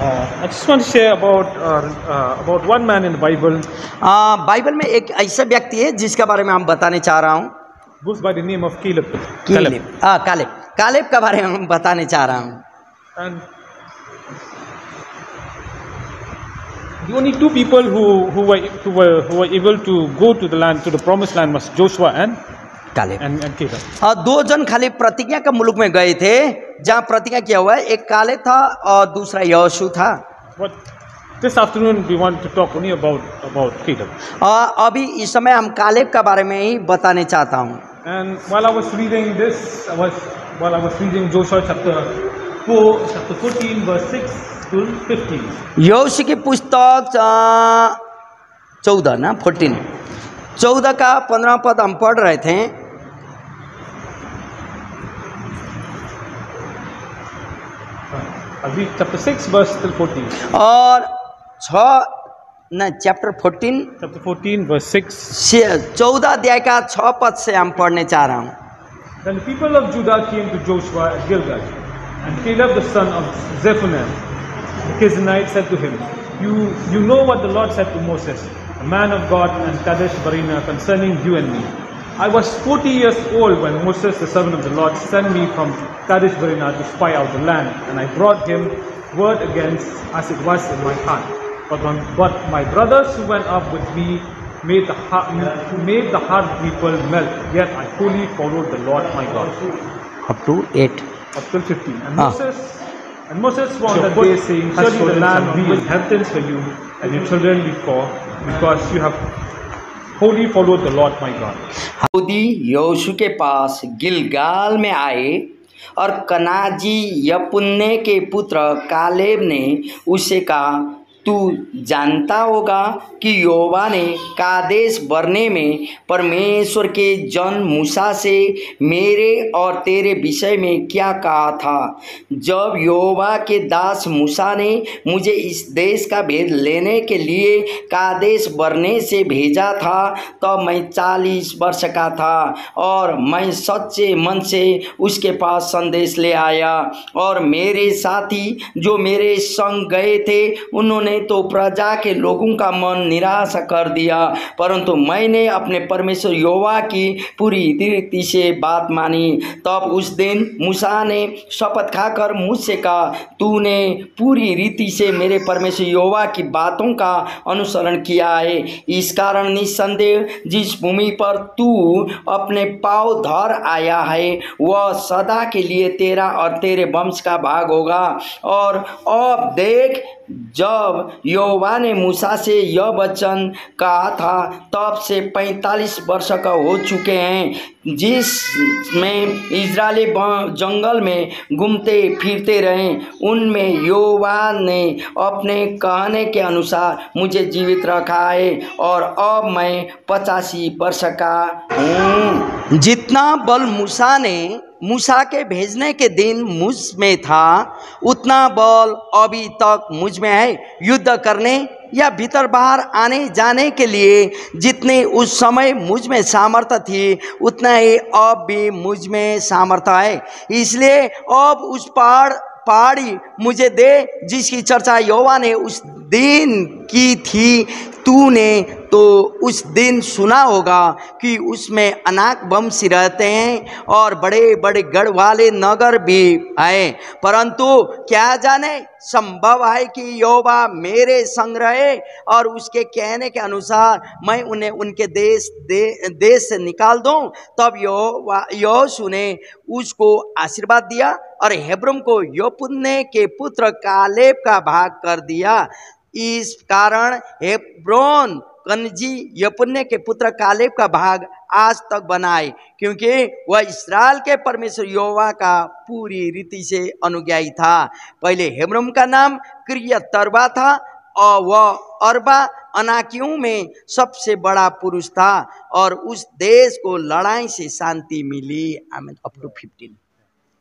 I just want to share about one man in the Bible Bible में एक ऐसा व्यक्ति है जिसके बारे में हम बताने चाह रहा हूँ। goes by the name of Caleb. Caleb Caleb के बारे में हम बताने चाह रहा हूँ। And the only two people who were able to go to the promised land was Joshua and Caleb Caleb. हाँ, दो जन खाली प्रतिज्ञा के मुल्क में गए थे जहाँ प्रतिज्ञा किया हुआ है। एक कालेब था और दूसरा यहोशू था। But this afternoon we want to talk only about Caleb. अभी इस समय हम कालेब के बारे में ही बताने चाहता हूँ। And while I was reading this, while I was reading Joshua chapter 14 verse 6 to 15. यहोशू की पुस्तक 14 ना 14 का 15 पद हम पढ़ रहे थे। I'll read chapter 6 verse till 14. और चैप्टर 14 Chapter 14 verse 6. 14 अध्याय का 6 पद से हम पढ़ने चाह रहा हूँ। Then the people of Judah came to Joshua at Gilgal, and Caleb the son of Jephunneh the Kenizzite said to him, You know what the Lord said to Moses, a man of God, and Kadesh Barnea concerning you and me. I was 40 years old when Moses the servant of the Lord sent me from Kadesh Barnea to spy out the land, and I brought him word against as it was in my heart. But my brothers who went up with me made the hard people melt, yet I fully followed the Lord my God. Up to 8. Up till 15. And Moses swore on that day, saying, Surely the land will be inheritance for you and your children before, because you have wholly followed the Lord my God. यहूदी यहोशू के पास गिलगाल में आए और कनाजी यपुन्ने के पुत्र Caleb ने उससे कहा, तू जानता होगा कि यहोवा ने कादेश बरने में परमेश्वर के जन मूसा से मेरे और तेरे विषय में क्या कहा था। जब यहोवा के दास मूसा ने मुझे इस देश का भेद लेने के लिए कादेश बरने से भेजा था तब मैं 40 वर्ष का था और मैं सच्चे मन से उसके पास संदेश ले आया और मेरे साथी जो मेरे संग गए थे उन्होंने तो प्रजा के लोगों का मन निराश कर दिया, परंतु मैंने अपने परमेश्वर यहोवा की पूरी रीति से बात मानी। तब उस दिन मूसा ने शपथ खाकर मुझसे कहा, तूने पूरी रीति से मेरे परमेश्वर यहोवा की बातों का अनुसरण किया है। इस कारण निस्संदेह जिस भूमि पर तू अपने पाँव धर आया है वह सदा के लिए तेरा और तेरे वंश का भाग होगा। और अब देख, जब यहोवा ने मूसा से यह वचन कहा था तब से 45 वर्ष का हो चुके हैं, जिसमें इस्राएली जंगल में घूमते फिरते रहे। उनमें यहोवा ने अपने कहने के अनुसार मुझे जीवित रखा है और अब मैं 85 वर्ष का हूँ। जितना बल मूसा के भेजने के दिन मुझ में था उतना बल अभी तक मुझ में है। युद्ध करने या भीतर बाहर आने जाने के लिए जितनी उस समय मुझ में सामर्थ्य थी उतना ही अब भी मुझ में सामर्थ्य है। इसलिए अब उस पहाड़ी मुझे दे जिसकी चर्चा यहोवा ने उस दिन की थी। तूने तो उस दिन सुना होगा कि उसमें अनाक वंशी रहते हैं और बड़े बड़े गढ़ वाले नगर भी हैं, परंतु क्या जाने संभव है कि यहोवा मेरे संग रहे और उसके कहने के अनुसार मैं उन्हें उनके देश से निकाल दूं। तब यहोशू ने उसको आशीर्वाद दिया और हेब्रोन को यपुन्ने के पुत्र कालेब का भाग कर दिया। इस कारण हेब्रोन कनजी यपुन्ने के पुत्र कालेब का भाग आज तक बनाए, क्योंकि वह इस्राएल के परमेश्वर यहोवा का पूरी रीति से अनुयायी था। पहले हेब्रोन का नाम किर्यतअर्बा था और वह अरबा अनाकियों में सबसे बड़ा पुरुष था और उस देश को लड़ाई से शांति मिली। आमीन। Up to 15।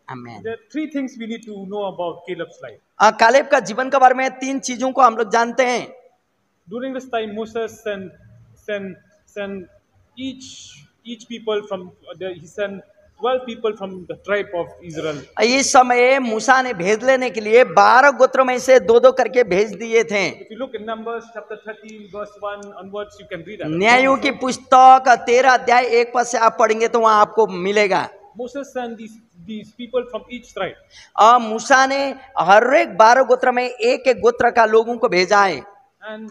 आमीन। There are three things we need to know about Caleb's life. Caleb का जीवन के बारे में 3 चीजों को हम लोग जानते हैं। During this time, Moses sent each people from he sent 12 people from the tribe of Israel. इस समय मूसा ने भेद लेने के लिए 12 गोत्रों में से 2-2 करके भेज दिए थे। If you look in Numbers chapter 13 verse 1 onwards, you can read that. न्यायों की पुस्तक 13 अध्याय 1 पद से आप पढ़ेंगे तो वहां आपको मिलेगा। Moses sent these people from each tribe. मूसा ने हर एक 12 गोत्र में एक एक गोत्र का लोगों को भेजा है। And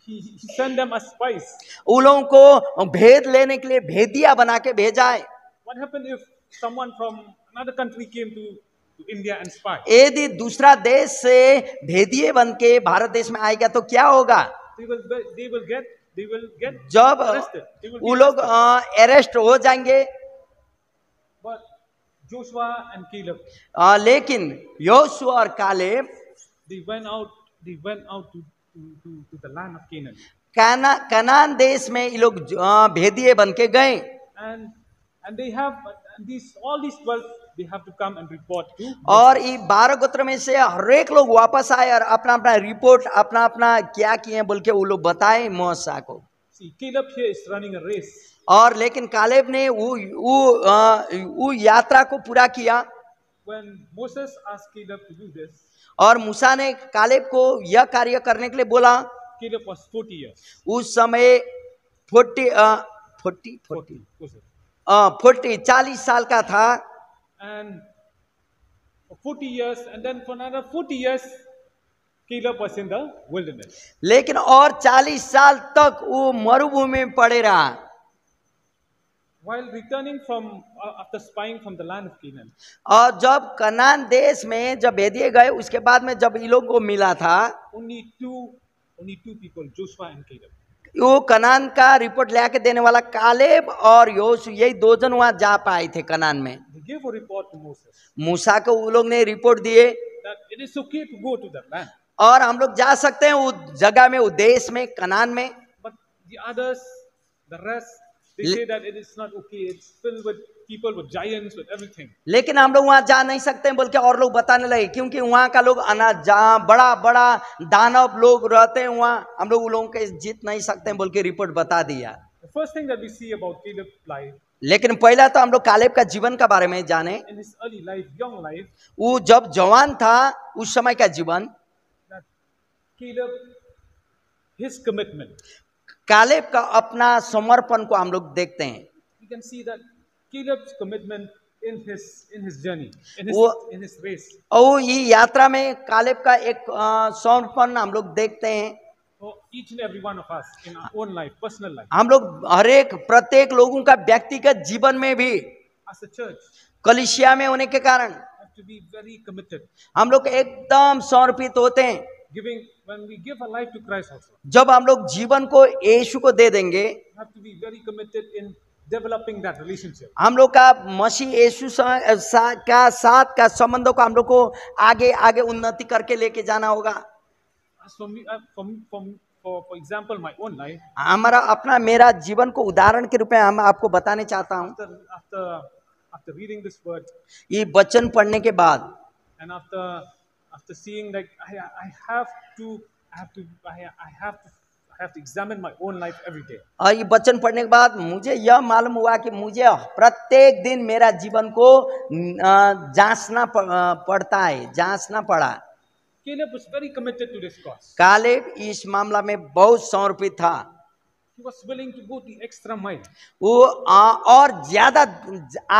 he sent them as spies. उन लोगों को भेद लेने के लिए भेदिया बना के भेजा है। What happened if someone from another country came to India and spy? यदि दूसरा देश से भेदिए बन के भारत देश में आएगा तो क्या होगा? They will get जब arrested. They will be वो लोग अरेस्ट हो जाएंगे। But Joshua and Caleb, लेकिन योशुआ और Caleb they went out to the land of Canaan. Kanan देश में ये लोग भेदिए बन के गए। And they have all these 12, they have to come and report to. और ये 12 गोत्र में से हर एक लोग वापस आए और अपना अपना रिपोर्ट अपना अपना क्या किए बोल के वो लोग बताए मूसा को। See, Caleb here is running a race. और लेकिन कालेब ने वो यात्रा को पूरा किया। When Moses asked Caleb to do this, और मूसा ने कालेब को यह कार्य करने के लिए बोला। Caleb was 40 years. उस समय 40 साल का था। And for 40 years, and then for another 40 years, Caleb was in the wilderness. लेकिन और 40 साल तक वो मरुभूमि में पड़े रहा। While returning from after spying from the land of Canaan. और जब कनान देश में जब भेदिए गए उसके बाद में जब इन लोगों को मिला था, Only two people, Joshua and Caleb. वो कनान का रिपोर्ट लेके देने वाला कालेब और योशु, यही 2 जन वहां जा पाए थे कनान में। They gave a report to Moses मूसा को वो लोग ने रिपोर्ट दिए that it is okay to go to that land. और हम लोग जा सकते हैं उस जगह में, उस देश में, कनान में। But the others, the rest, they say that it is not okay. It's filled with people, with giants, with everything. लेकिन हम लोग वहां जा नहीं सकते बोल के और लोग बताने लगे, क्योंकि वहां का लोग जहाँ बड़ा बड़ा दानव लोग रहते हैं वहां, हम लोग उन लोगों के जीत नहीं सकते बोल के रिपोर्ट बता दिया। The first thing that we see about Caleb's life, लेकिन पहला तो हम लोग कालेब का जीवन का बारे में जाने। in his early life, young life, वो जब जवान था उस समय का जीवन, that Caleb, his commitment, Caleb का अपना समर्पण को हम लोग देखते हैं। you can see that Caleb's commitment in his journey, in his race. और ये यात्रा में कालेब का एक समर्पण हम लोग देखते हैं। For each and every one of us in our own life, personal life, हम लोग हर एक प्रत्येक लोगों का व्यक्तिगत जीवन में भी as a church, कलीसिया में होने के कारण have to be very committed. हम लोग एकदम समर्पित होते हैं। When we give our life to Christ also, जब हम लोग जीवन को यीशु को दे देंगे, we have to be very committed in developing that relationship. हम लोग का मसीह यीशु का साथ का संबंधों को हम लोग को आगे आगे उन्नति करके लेके जाना होगा। As for me, for example, my own life, मेरा जीवन को उदाहरण के रूप में हम आपको बताने चाहता हूँ। after reading this word, ये वचन पढ़ने के बाद and after seeing like I have to examine my own life every day. और ये वचन पढ़ने के बाद मुझे यह मालूम हुआ कि मुझे प्रत्येक दिन मेरा जीवन को जांचना पड़ता है, जांचना पड़ा। Caleb was very committed to this cause. Caleb इस मामला में बहुत समर्पित था। He was willing to go the extra mile. वो और ज्यादा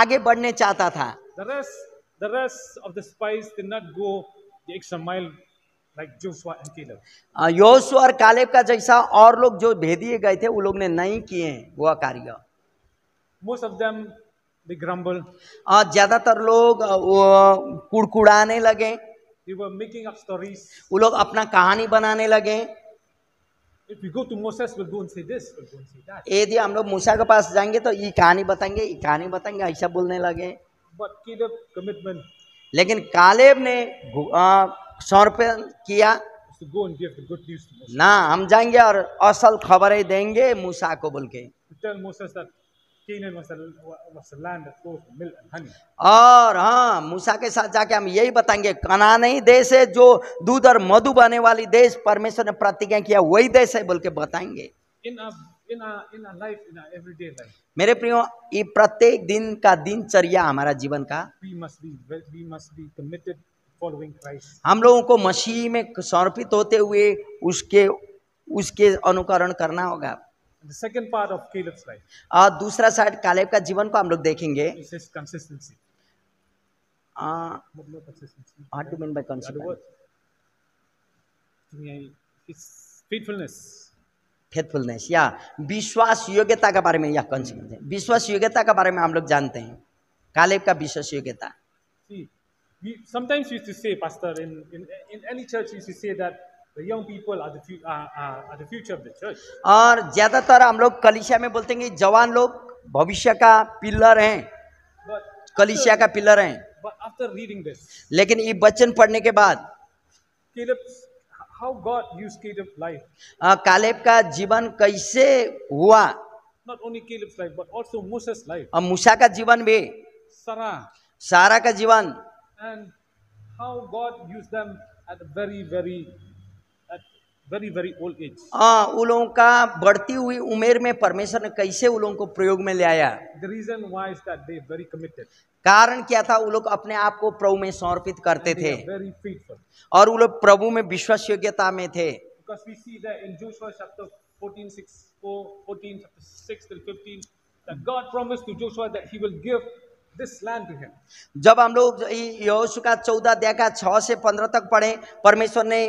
आगे बढ़ने चाहता था। The rest of the spies did not go the extra mile like Joshua and Caleb. योशुआ और कालेब का जैसा और लोग जो भेदिए गए थे वो लोग ने नहीं किए वह कार्य। Most of them they grumbled. ज्यादातर लोग कुड़कुड़ाने लगे। They were making up stories. वो लोग अपना कहानी बनाने लगे। If we go to Moses, we'll go and say this, we'll go and say that. यदि हम लोग मूसा के पास जाएंगे तो ये कहानी बताएंगे, ऐसा बोलने लगे। But Caleb commitment, लेकिन कालेब ने समर्पण किया, to go and give the good news to Moses. ना हम जाएंगे और असल खबरें देंगे मूसा को बोल के। To tell Moses that Canaan was a land that flows with milk and honey. और हाँ, मूसा के साथ जाके हम यही बताएंगे कनानी देश है जो दूध और मधु बहने वाली देश, परमेश्वर ने प्रतिज्ञा किया वही देश है बोल के बताएंगे। in our life, in our everyday life, मेरे प्रियो, ये प्रत्येक दिन का दिनचर्या हमारा जीवन का, we must be committed to following Christ. हम लोगों को मसीह में समर्पित होते हुए उसके उसके अनुकरण करना होगा। And the second part of Caleb's life और दूसरा साइड कालेब का जीवन को हम लोग देखेंगे। is his consistency. What No consistency. do you mean by The other consistency? word. His faithfulness. Faithfulness या विश्वास योग्यता के बारे में, यह कंसिस्टेंसी, विश्वास योग्यता के बारे में हम लोग जानते हैं। कालेब का विश्वास योग्यता। See, sometimes we used to say, Pastor, in any church, we used to say that the young people are the future of the church. और ज्यादातर हम लोग कलीसिया में बोलते हैं कि जवान लोग भविष्य का पिलर हैं, But कलीसिया का पिलर हैं। after reading this, लेकिन ये वचन पढ़ने के बाद how God used Caleb's life, Caleb का जीवन कैसे हुआ, not only Caleb's life, but also Moses' life, और मूसा का जीवन भी, Sarah, सारा का जीवन, and how God used them at a very old age. उन लोगों का बढ़ती हुई उम्र में परमेश्वर ने कैसे उन लोगों को प्रयोग में ले आया। The reason why is that they are very committed. कारण क्या था, वो लोग अपने आप को प्रभु में समर्पित करते They थे are very faithful. और वो लोग प्रभु में विश्वास योग्यता में थे। Because we see that in Joshua chapter 14 chapter 6 till 15, that God promised to Joshua that he will give this land to him. जब हम लोग यहोशू का 14 अध्याय का 6 से 15 तक पढ़े, परमेश्वर ने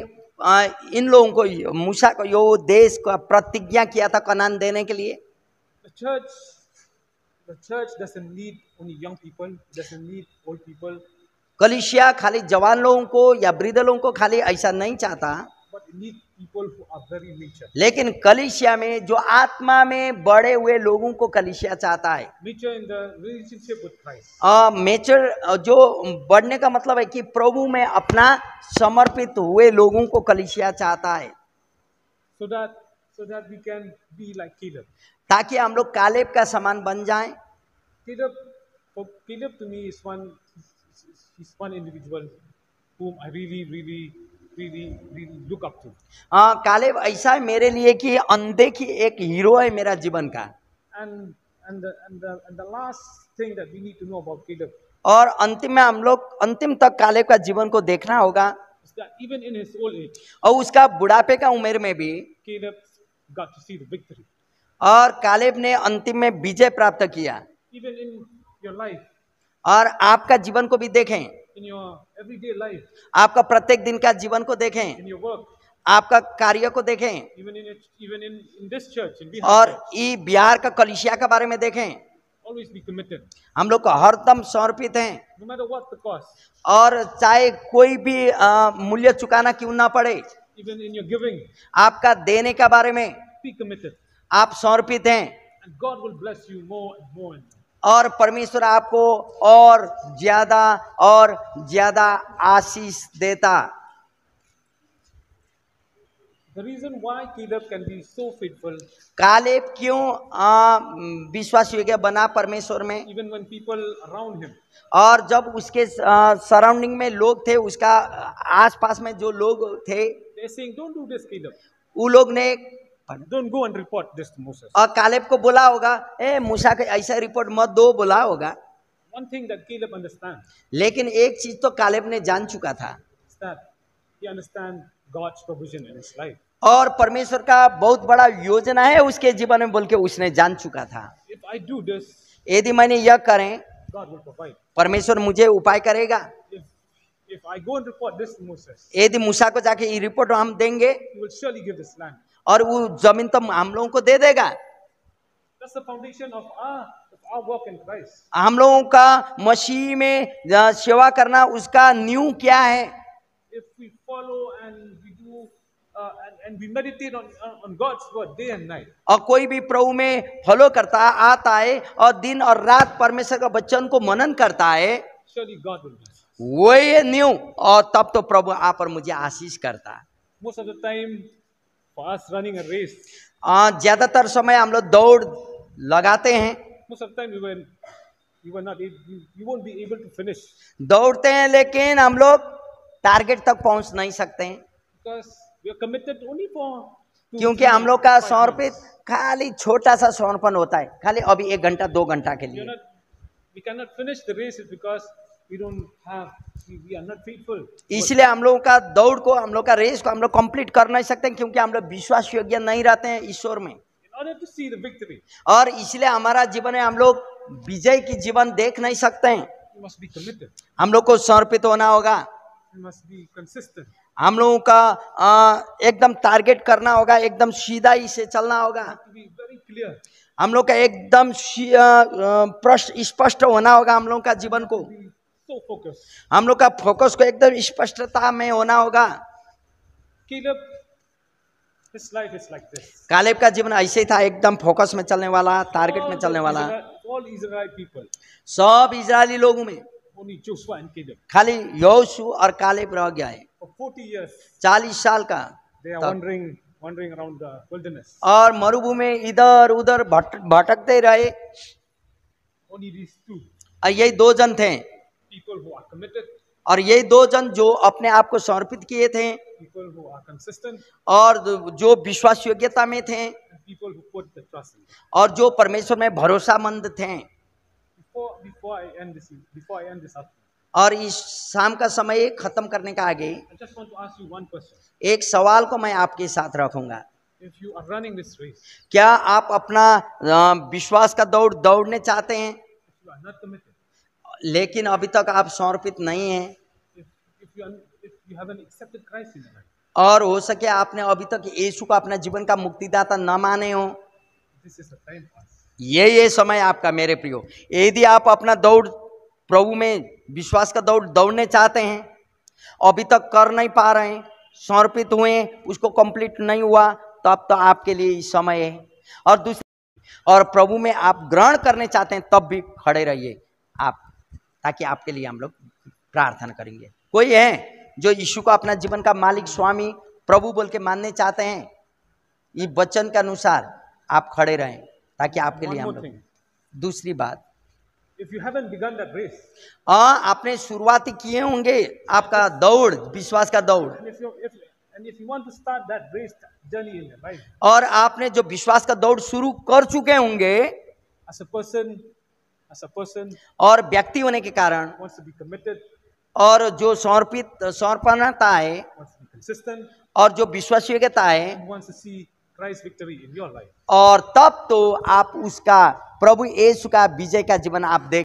इन लोगों को, मूसा को यो देश का प्रतिज्ञा किया था कनान देने के लिए। The church doesn't need only young people, doesn't need old people, कलीसिया खाली जवान लोगों को या वृद्ध लोगों को खाली ऐसा नहीं चाहता, but it needs people who are very mature. लेकिन कलीसिया में जो आत्मा में बड़े हुए लोगों को कलीसिया चाहता है। Mature in the relationship with Christ. Mature, जो बढ़ने का मतलब है कि प्रभु में अपना समर्पित हुए लोगों को कलीसिया चाहता है, So that we can be like Caleb. ताकि हम लोग कालेब का समान बन जाएं। Caleb to me is one individual whom I really look up to. Caleb ऐसा है मेरे लिए कि अनदेखी एक हीरो है मेरा जीवन का। And the last thing that we need to know about Caleb और अंतिम में हम लोग अंतिम तक कालेब का जीवन को देखना होगा, is that even in his old age, और उसका बुढ़ापे का उम्र में भी Caleb got to see the victory. और कालेब ने अंतिम में विजय प्राप्त किया। Even in your life, और आपका जीवन को भी देखें, in your everyday life, आपका प्रत्येक दिन का जीवन को देखें, in your work, आपका कार्य को देखें, even in this church, in Bihar और church, ये बिहार का कलीसिया के बारे में देखें। always be committed, हम लोग को हरदम समर्पित हैं, no matter what the cost. और चाहे कोई भी मूल्य चुकाना क्यों ना पड़े, Even in your giving, आपका देने के बारे में be committed, आप समर्पित हैं, and God will bless you more and more and more. और परमेश्वर आपको और ज्यादा आशीष देता। The reason why Caleb can be so faithful, Caleb क्यों विश्वास योग्य बना परमेश्वर में, even when people around him, और जब उसके सराउंडिंग में लोग थे, उसका आसपास में जो लोग थे, they're saying, "Don't do this, Caleb. वो लोग ने Don't go and report this to Moses." और कालेब को बोला होगा, ए मूसा के ऐसा रिपोर्ट मत दो, बोला होगा। One thing that Caleb understands लेकिन एक चीज तो कालेब ने जान चुका था, is that he understands God's provision in his life. और परमेश्वर का बहुत बड़ा योजना है उसके जीवन में बोल के उसने जान चुका था। If I do this, यदि मैंने यह करें, God will provide. परमेश्वर मुझे उपाय करेगा। If I go and report this to Moses, यदि मूसा को जाके ये रिपोर्ट हम देंगे, he will surely give this land. और वो जमीन तो हम लोगों को दे देगा। That's the foundation of our walk in Christ. हम लोगों का मसीह में सेवा करना, उसका नींव क्या है? If we follow and we do and we meditate on God's word day and night, और कोई भी प्रभु में फॉलो करता आता है और दिन और रात परमेश्वर का वचन को मनन करता है, surely God will bless. वही नींव, और तब तो प्रभु आप और मुझे आशीष करता। Most of the time, for us running a race, ज्यादातर समय हम लोग दौड़ लगाते हैं, most of the time we won't be able to finish दौड़ते हैं, लेकिन हम लोग टारगेट तक पहुंच नहीं सकते हैं, because we are committed only for क्योंकि हम लोग का समर्पित खाली छोटा सा समर्पण होता है, खाली अभी 1 घंटा 2 घंटा के लिए। We cannot finish the race because we are not faithful. इसलिए हम लोगों का दौड़ को, हम लोग का रेस को हम लोग कंप्लीट कर नहीं सकते, क्योंकि हम लोग विश्वास योग्य नहीं रहते हैं ईश्वर में। In order to see the victory, और इसलिए हमारा जीवन में हम लोग विजय की जीवन देख नहीं सकते हैं। we must be committed. हम लोग को समर्पित होना होगा, We must be consistent. हम लोगों का एकदम टारगेट करना होगा, एकदम सीधा ही से चलना होगा। To be very clear. हम लोग का एकदम स्पष्ट होना होगा हम लोगों का जीवन को। Be so focused. हम लोग का फोकस को एकदम स्पष्टता में होना होगा। Caleb, his life is like this. Caleb का जीवन ऐसे ही था, एकदम फोकस में चलने वाला, टारगेट में चलने वाला। All Israel people, सब इजरायली लोगों में only Joshua and Caleb. खाली यहोशू और कालेब रह गया है। For 40 years, 40 साल का they are wandering around the wilderness. और मरुभूमि में इधर उधर भटकते रहे। Only these two और यही 2 जन थे, people who are committed, और यही 2 जन जो अपने आप को समर्पित किए थे, people who are consistent, और जो विश्वास योग्यता में थे, and people who put the trust in God. और जो परमेश्वर में भरोसामंद थे। Before I end this afternoon, और इस शाम का समय खत्म करने का आगे I just want to ask you one question. एक सवाल को मैं आपके साथ रखूंगा। If you are running this race, क्या आप अपना विश्वास का दौड़ दौड़ने चाहते हैं, if you are not committed, लेकिन अभी तक आप समर्पित नहीं हैं, if you haven't accepted Christ in your life, और हो सके आपने अभी तक यीशु को अपना जीवन का मुक्तिदाता न माने हो, this is the time for us. ये समय आपका मेरे प्रियो। यदि आप अपना दौड़ प्रभु में विश्वास का दौड़ दौड़ने चाहते हैं, अभी तक कर नहीं पा रहे हैं, समर्पित हुए, उसको कंप्लीट नहीं हुआ, तब तो आपके लिए समय है। और दूसरी, और प्रभु में आप ग्रहण करने चाहते हैं, तब भी खड़े रहिए आप, ताकि आपके लिए हम लोग प्रार्थना करेंगे। कोई है जो यीशु को अपना जीवन का मालिक स्वामी प्रभु बोल के मानने चाहते हैं, ये वचन के अनुसार आप खड़े रहें, ताकि आपके लिए हम लोग। दूसरी बात, If you haven't begun that race, आपने शुरुआती किए होंगे आपका दौड़, विश्वास का दौड़, and if you want to start that race journey in your life, और आपने जो विश्वास का दौड़ शुरू कर चुके होंगे, as a person और व्यक्ति होने के कारण, wants to be committed, और जो समर्पणता है, wants to be consistent, और जो विश्वास योग्यता है, who wants to see Christ's victory in your life. और तब तो आप उसका प्रभु यीशु का विजय का जीवन आप देख